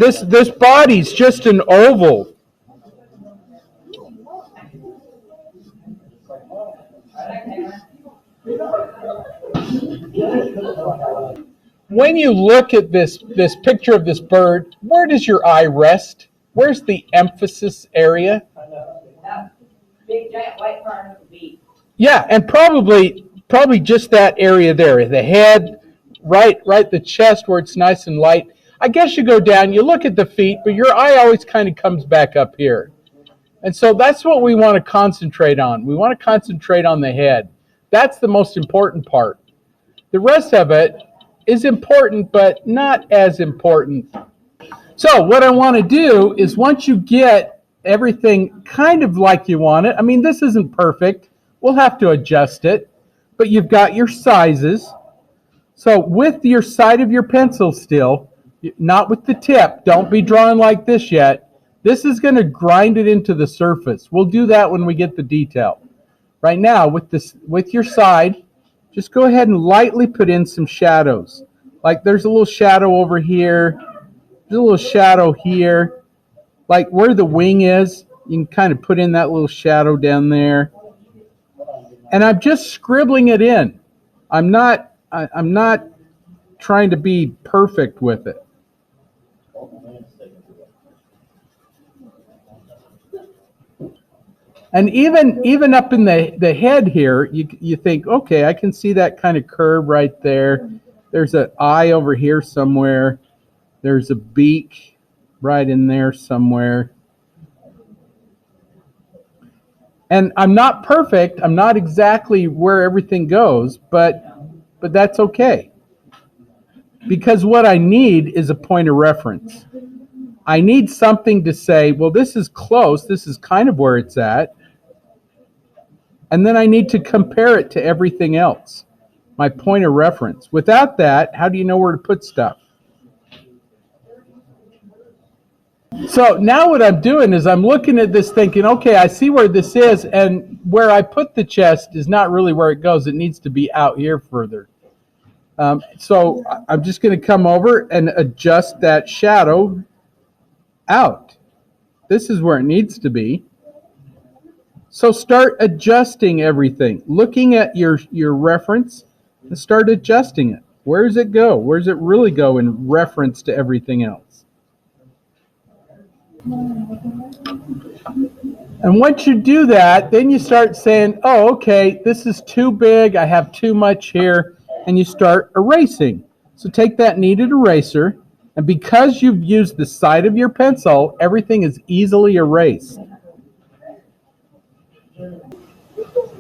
this body's just an oval. When you look at this picture of this bird, where does your eye rest? Where's the emphasis area? Big giant white part of the beak. Yeah, and probably just that area there, the head, right the chest where it's nice and light. I guess you go down, you look at the feet, but your eye always kind of comes back up here. And so that's what we want to concentrate on. We want to concentrate on the head. That's the most important part. The rest of it is important, but not as important. So what I want to do is, once you get everything kind of like you want it, I mean, this isn't perfect. We'll have to adjust it, but you've got your sizes. So with your side of your pencil still, not with the tip, don't be drawing like this yet. This is going to grind it into the surface. We'll do that when we get the detail. Right now, with your side, just go ahead and lightly put in some shadows. Like there's a little shadow over here. There's a little shadow here. Like where the wing is, you can kind of put in that little shadow down there. And I'm just scribbling it in. I'm not trying to be perfect with it. And even up in the head here, you think, okay, I can see that kind of curve right there. There's an eye over here somewhere. There's a beak right in there somewhere. And I'm not perfect. I'm not exactly where everything goes, but that's okay. Because what I need is a point of reference. I need something to say, well, this is close. This is kind of where it's at. And then I need to compare it to everything else. My point of reference. Without that, how do you know where to put stuff? So now what I'm doing is I'm looking at this thinking, okay, I see where this is, and where I put the chest is not really where it goes. It needs to be out here further. So I'm just going to come over and adjust that shadow out. This is where it needs to be. So start adjusting everything. Looking at your reference and start adjusting it. Where does it go? Where does it really go in reference to everything else? And once you do that, then you start saying, oh, okay, this is too big. I have too much here. And you start erasing. So take that kneaded eraser, and because you've used the side of your pencil, everything is easily erased.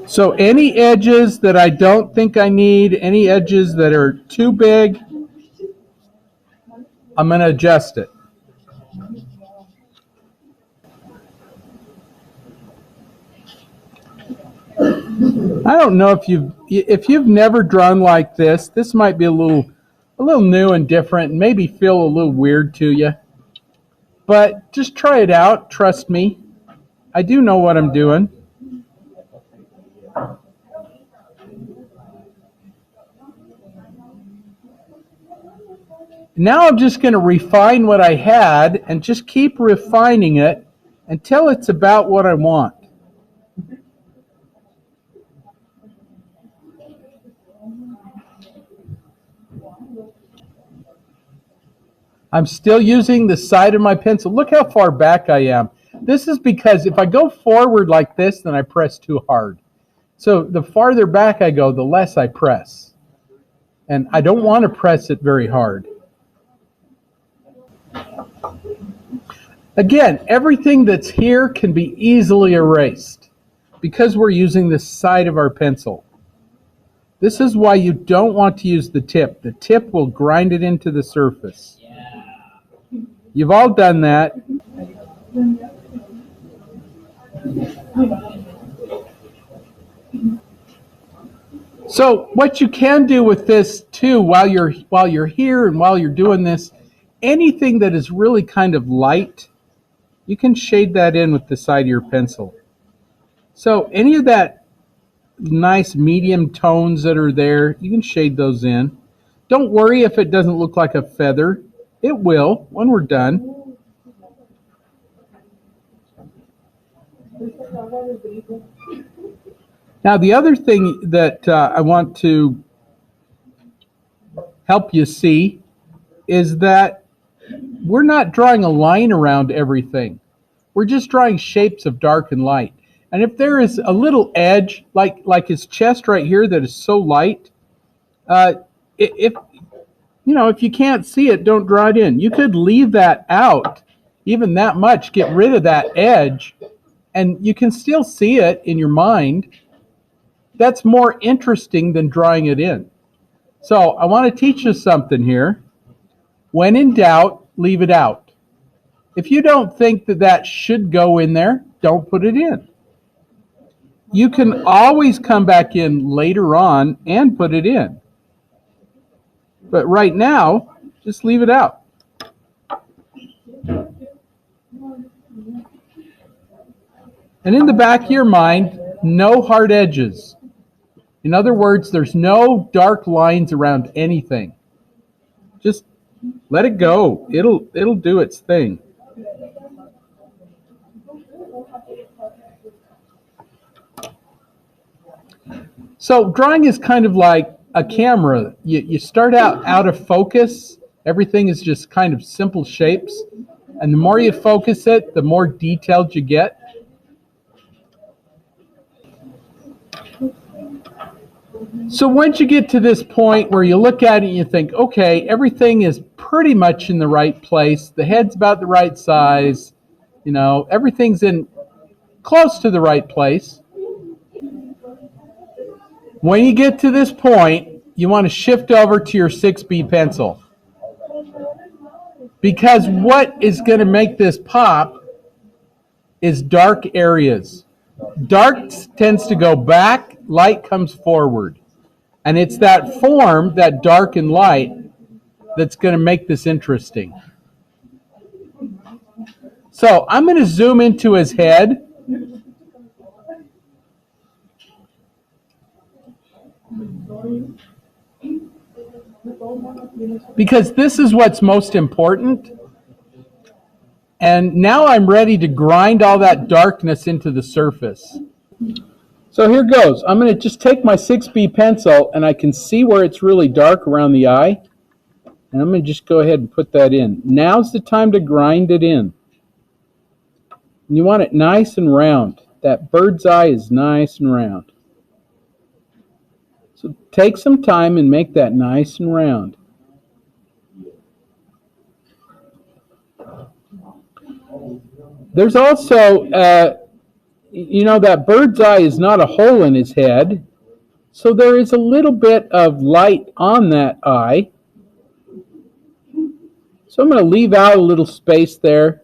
So any edges that I don't think I need, any edges that are too big, I'm going to adjust it. I don't know if you've never drawn like this. This might be a little new and different, and maybe feel a little weird to you. But just try it out. Trust me, I do know what I'm doing. Now I'm just going to refine what I had, and just keep refining it until it's about what I want. I'm still using the side of my pencil. Look how far back I am. This is because if I go forward like this, then I press too hard. So the farther back I go, the less I press. And I don't want to press it very hard. Again, everything that's here can be easily erased because we're using the side of our pencil. This is why you don't want to use the tip. The tip will grind it into the surface. You've all done that. So what you can do with this too, while you're here and while you're doing this, anything that is really kind of light, you can shade that in with the side of your pencil. So any of that nice medium tones that are there, you can shade those in. Don't worry if it doesn't look like a feather. It will when we're done. Now, the other thing that I want to help you see is that we're not drawing a line around everything. We're just drawing shapes of dark and light. And if there is a little edge, like his chest right here, that is so light, if if you can't see it, don't draw it in. You could leave that out, even that much, get rid of that edge, and you can still see it in your mind. That's more interesting than drawing it in. So I want to teach you something here. When in doubt, leave it out. If you don't think that that should go in there, don't put it in. You can always come back in later on and put it in. But right now, just leave it out. And in the back of your mind, no hard edges. In other words, there's no dark lines around anything. Just let it go. It'll do its thing. So drawing is kind of like a camera. You start out of focus. Everything is just kind of simple shapes. And the more you focus it, the more detailed you get. So once you get to this point where you look at it and you think, okay, everything is pretty much in the right place. The head's about the right size. Everything's in close to the right place. When you get to this point, you want to shift over to your 6B pencil. Because what is going to make this pop is dark areas. Dark tends to go back, light comes forward. And it's that form, that dark and light, that's going to make this interesting. So I'm going to zoom into his head. Because this is what's most important. And now I'm ready to grind all that darkness into the surface. So here goes. I'm going to just take my 6B pencil, and I can see where it's really dark around the eye. And I'm going to just go ahead and put that in. Now's the time to grind it in. And you want it nice and round. That bird's eye is nice and round. So take some time and make that nice and round. There's also, that bird's eye is not a hole in his head, so there is a little bit of light on that eye. So I'm going to leave out a little space there.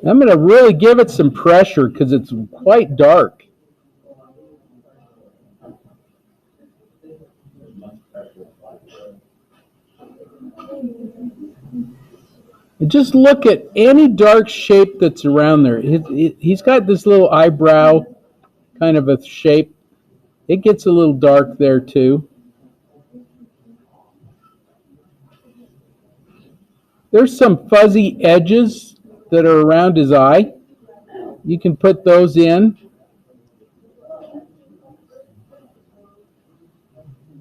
I'm going to really give it some pressure because it's quite dark. And just look at any dark shape that's around there. He's got this little eyebrow kind of a shape. It gets a little dark there too. There's some fuzzy edges that are around his eye. You can put those in.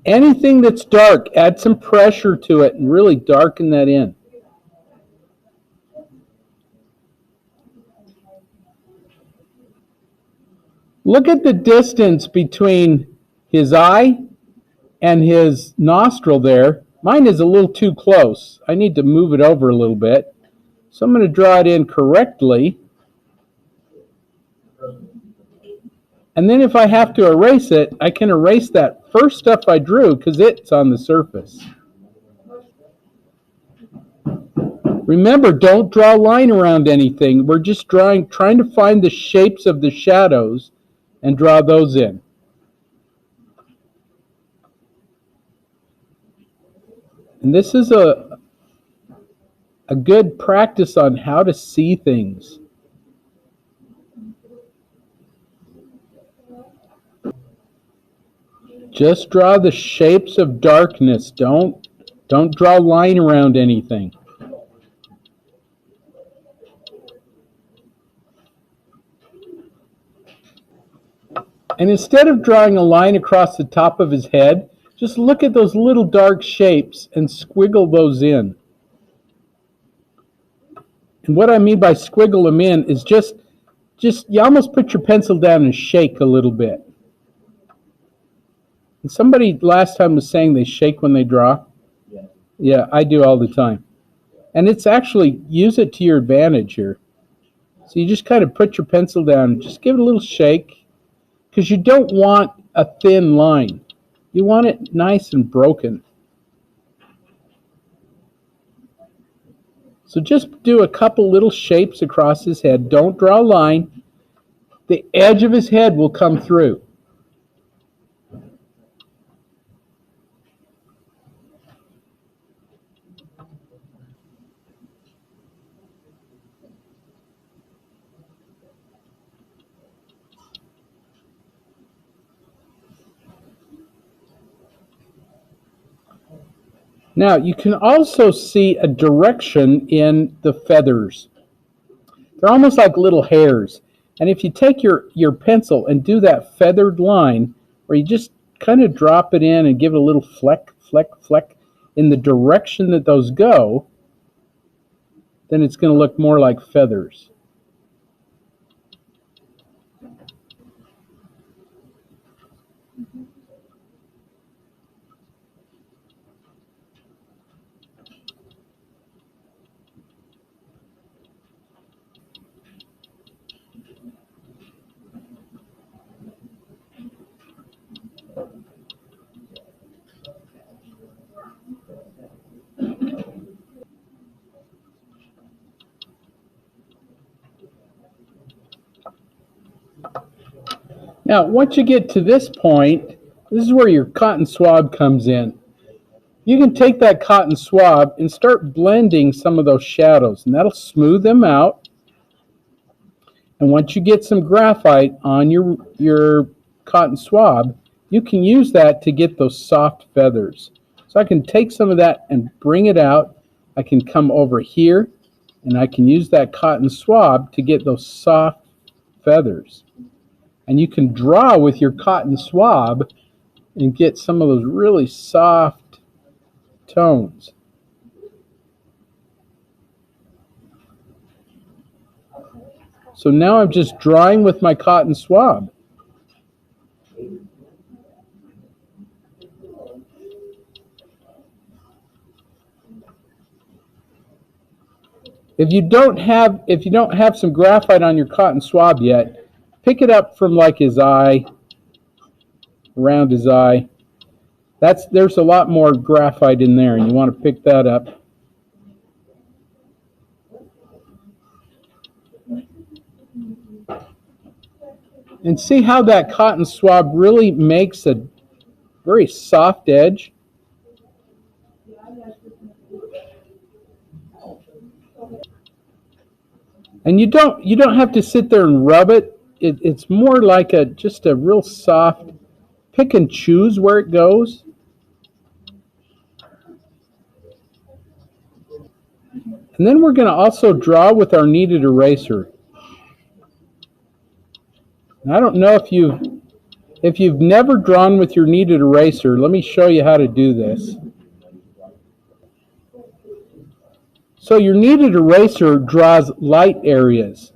Anything that's dark, add some pressure to it and really darken that in. Look at the distance between his eye and his nostril there. Mine is a little too close. I need to move it over a little bit. So I'm going to draw it in correctly. And then if I have to erase it, I can erase that first stuff I drew because it's on the surface. Remember, don't draw a line around anything. We're just trying to find the shapes of the shadows and draw those in. And this is a good practice on how to see things. Just draw the shapes of darkness. Don't draw a line around anything. And instead of drawing a line across the top of his head, just look at those little dark shapes and squiggle those in. And what I mean by squiggle them in is just you almost put your pencil down and shake a little bit. And somebody last time was saying they shake when they draw. Yeah, I do all the time. And it's actually, use it to your advantage here. So you just kind of put your pencil down and just give it a little shake, because you don't want a thin line. You want it nice and broken. So just do a couple little shapes across his head. Don't draw a line. The edge of his head will come through. Now, you can also see a direction in the feathers. They're almost like little hairs. And if you take your pencil and do that feathered line, where you just kind of drop it in and give it a little fleck, fleck, fleck in the direction that those go, then it's going to look more like feathers. Now, once you get to this point, this is where your cotton swab comes in. You can take that cotton swab and start blending some of those shadows, and that'll smooth them out. And once you get some graphite on your cotton swab, you can use that to get those soft feathers. So I can take some of that and bring it out. I can come over here, and I can use that cotton swab to get those soft feathers. And you can draw with your cotton swab and get some of those really soft tones. So now I'm just drawing with my cotton swab. If you don't have some graphite on your cotton swab yet, pick it up from like his eye, around his eye. There's a lot more graphite in there, and you want to pick that up. And see how that cotton swab really makes a very soft edge? And you don't have to sit there and rub it. It's more like just a real soft, pick and choose where it goes. And then we're going to also draw with our kneaded eraser. And I don't know if you've never drawn with your kneaded eraser, let me show you how to do this. So your kneaded eraser draws light areas.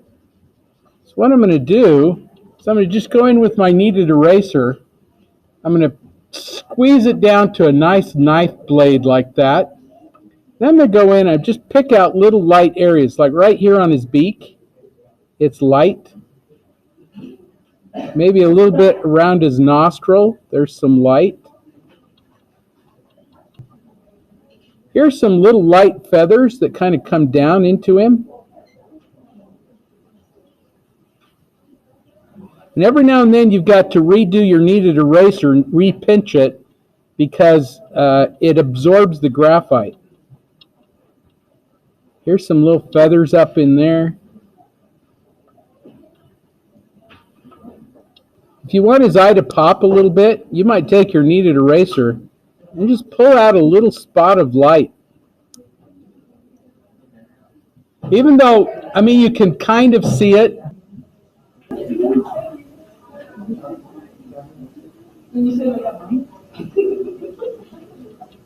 So what I'm going to do is I'm going to just go in with my kneaded eraser. I'm going to squeeze it down to a nice knife blade like that. Then I'm going to go in and just pick out little light areas, like right here on his beak. It's light. Maybe a little bit around his nostril. There's some light. Here's some little light feathers that kind of come down into him. And every now and then you've got to redo your kneaded eraser and repinch it because it absorbs the graphite. Here's some little feathers up in there. If you want his eye to pop a little bit, you might take your kneaded eraser and just pull out a little spot of light. Even though, I mean, you can kind of see it.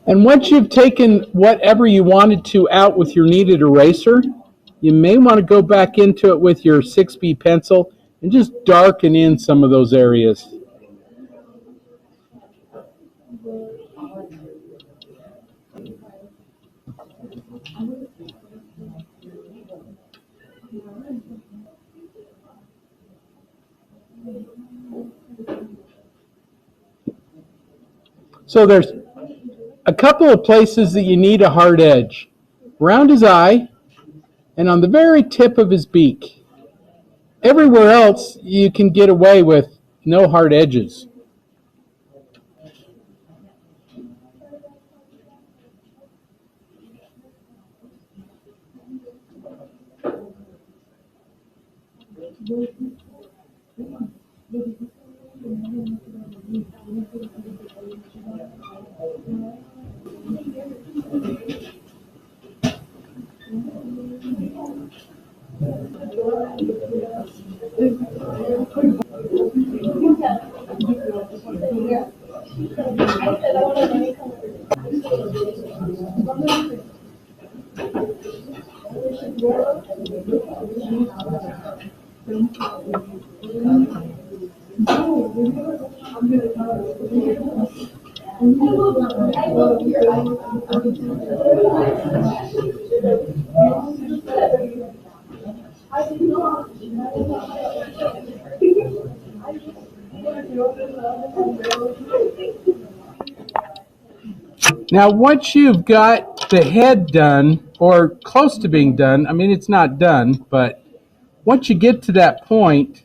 And once you've taken whatever you wanted to out with your kneaded eraser, you may want to go back into it with your 6B pencil and just darken in some of those areas. So there's a couple of places that you need a hard edge. Around his eye and on the very tip of his beak. Everywhere else you can get away with no hard edges. Now, once you've got the head done, or close to being done, I mean, it's not done, but once you get to that point,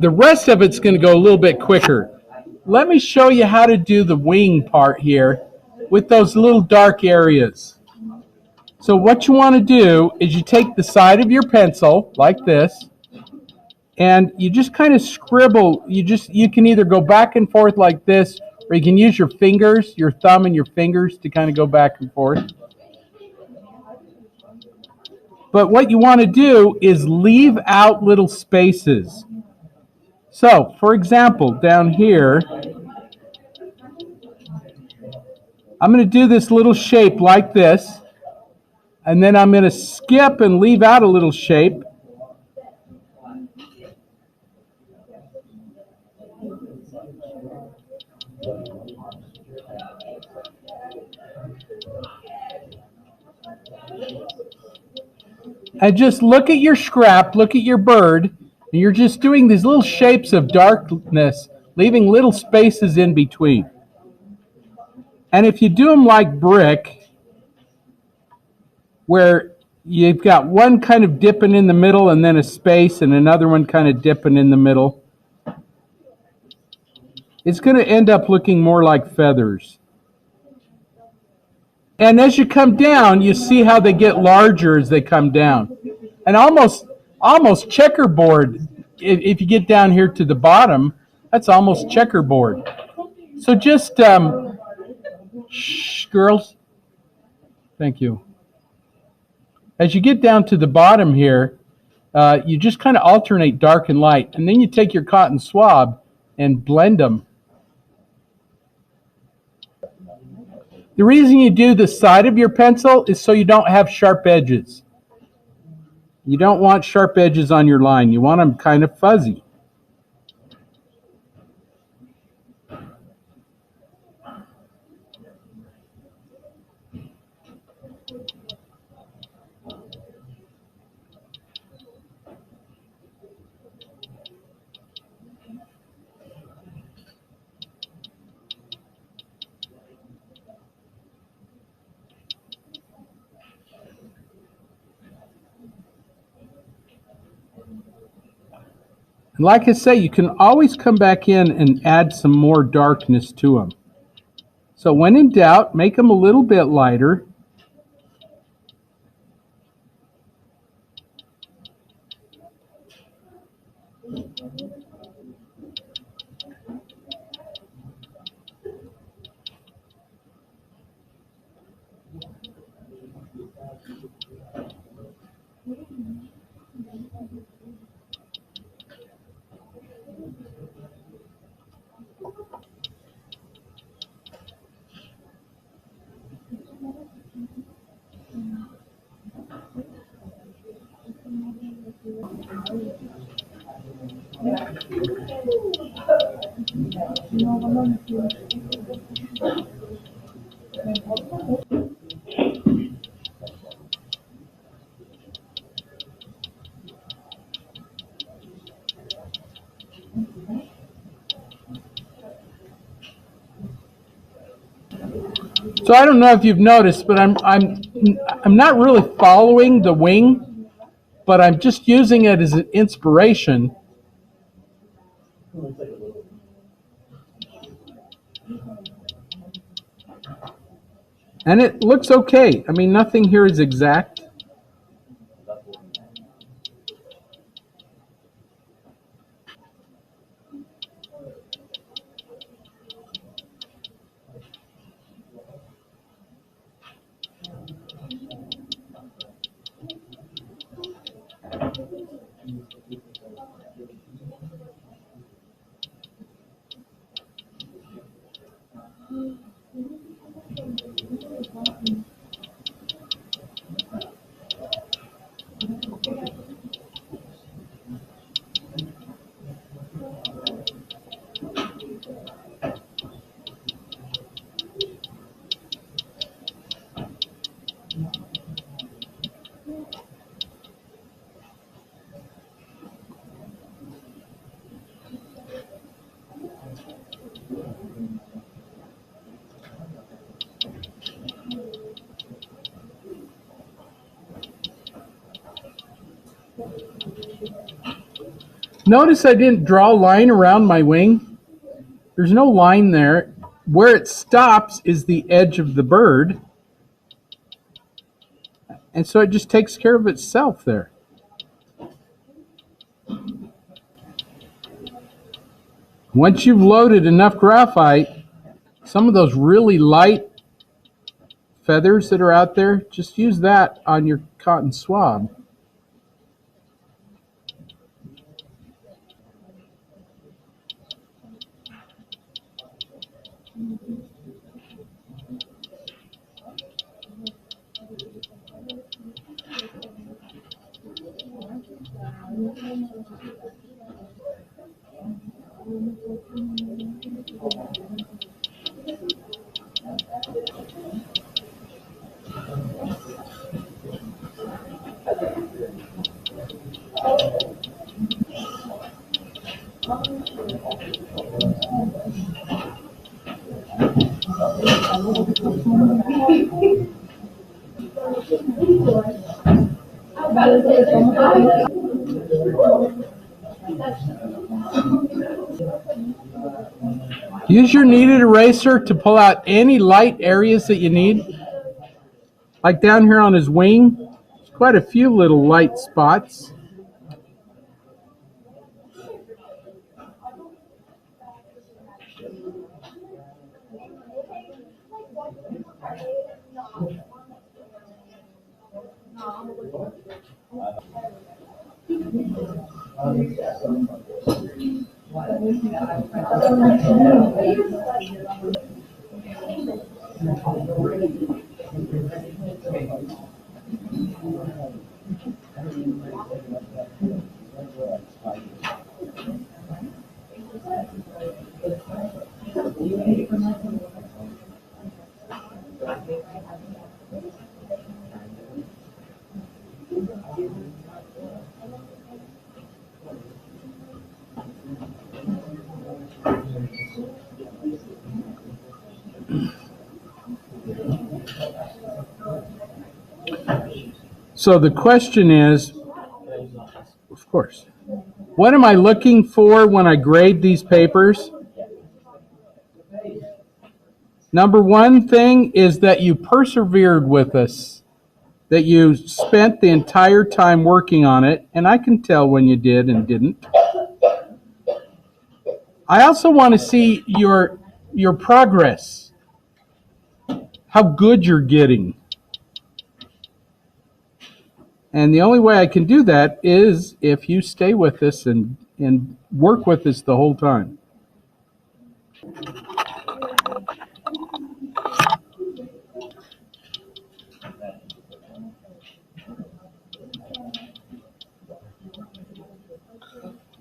the rest of it's going to go a little bit quicker. Let me show you how to do the wing part here with those little dark areas. So what you want to do is you take the side of your pencil, like this, and you just kind of scribble. You can either go back and forth like this, or you can use your fingers, your thumb and your fingers to kind of go back and forth. But what you want to do is leave out little spaces. So, for example, down here, I'm going to do this little shape like this, and then I'm going to skip and leave out a little shape. And just look at your scrap, look at your bird, and you're just doing these little shapes of darkness, leaving little spaces in between. And if you do them like brick, where you've got one kind of dipping in the middle and then a space and another one kind of dipping in the middle, it's going to end up looking more like feathers. And as you come down, you see how they get larger as they come down. And almost checkerboard. If you get down here to the bottom, that's almost checkerboard. So just, shh, girls. Thank you. As you get down to the bottom here, you just kind of alternate dark and light. And then you take your cotton swab and blend them. The reason you do the side of your pencil is so you don't have sharp edges. You don't want sharp edges on your line. You want them kind of fuzzy. And like I say, you can always come back in and add some more darkness to them. So when in doubt, make them a little bit lighter. So I don't know if you've noticed, but I'm not really following the wing, but I'm just using it as an inspiration. And it looks okay. I mean, nothing here is exact. Notice I didn't draw a line around my wing. There's no line there. Where it stops is the edge of the bird. And so it just takes care of itself there. Once you've loaded enough graphite, some of those really light feathers that are out there, just use that on your cotton swab. Use your kneaded eraser to pull out any light areas that you need. Like down here on his wing, there's quite a few little light spots. So the question is, of course, what am I looking for when I grade these papers? Number one thing is that you persevered with us, that you spent the entire time working on it, and I can tell when you did and didn't. I also want to see your progress, how good you're getting. And the only way I can do that is if you stay with us and work with us the whole time.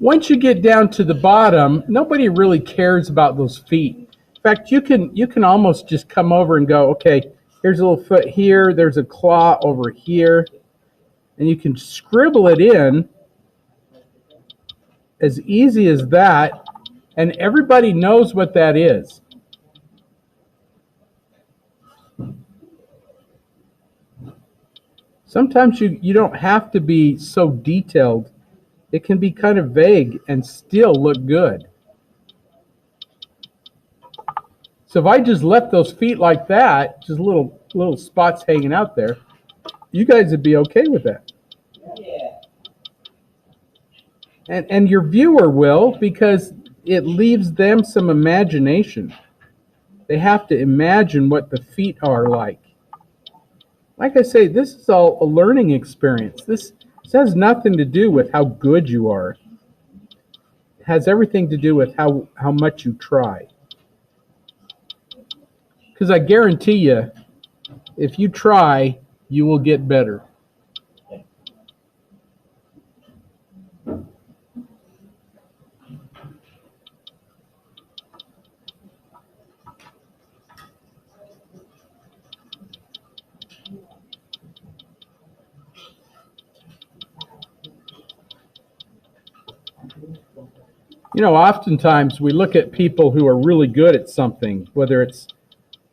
Once you get down to the bottom, nobody really cares about those feet. In fact, you can almost just come over and go, okay, here's a little foot here, there's a claw over here, and you can scribble it in as easy as that, and everybody knows what that is. Sometimes you don't have to be so detailed. It can be kind of vague and still look good. So if I just left those feet like that, just little spots hanging out there, you guys would be okay with that. Yeah. And your viewer will, because it leaves them some imagination. They have to imagine what the feet are like. Like I say, this is all a learning experience. This has nothing to do with how good you are. It has everything to do with how much you try. Because I guarantee you, if you try, you will get better. You know, oftentimes we look at people who are really good at something, whether it's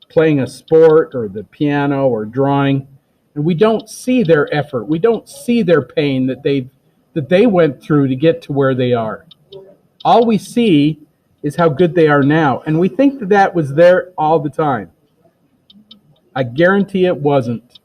playing a sport or the piano or drawing, and we don't see their effort. We don't see their pain that they went through to get to where they are. All we see is how good they are now, and we think that was there all the time. I guarantee it wasn't.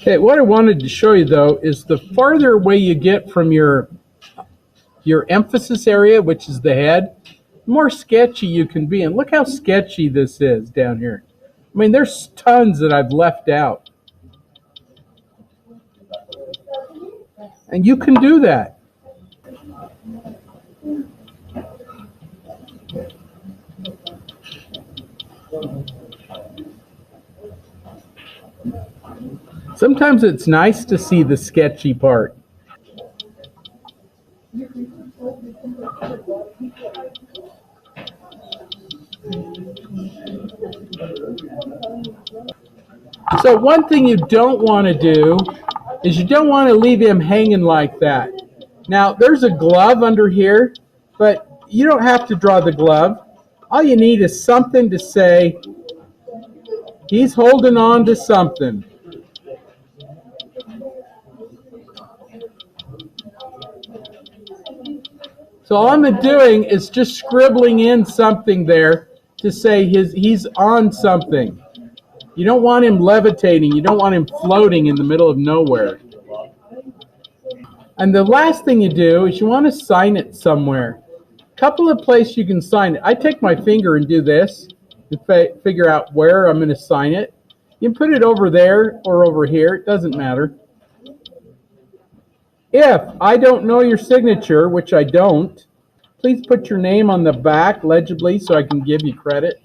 Okay, what I wanted to show you though is the farther away you get from your emphasis area, which is the head, the more sketchy you can be. And look how sketchy this is down here. I mean, there's tons that I've left out. And you can do that. Sometimes it's nice to see the sketchy part. So one thing you don't want to do is you don't want to leave him hanging like that. Now, there's a glove under here, but you don't have to draw the glove. All you need is something to say, he's holding on to something. So all I'm doing is just scribbling in something there to say he's on something. You don't want him levitating. You don't want him floating in the middle of nowhere. And the last thing you do is you want to sign it somewhere. A couple of places you can sign it. I take my finger and do this to figure out where I'm going to sign it. You can put it over there or over here. It doesn't matter. If I don't know your signature, which I don't, please put your name on the back legibly so I can give you credit.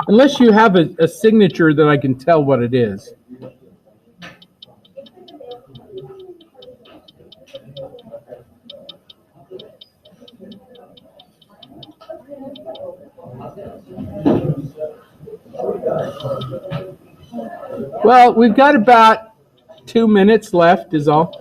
Unless you have a signature that I can tell what it is. Well, we've got about 2 minutes left is all.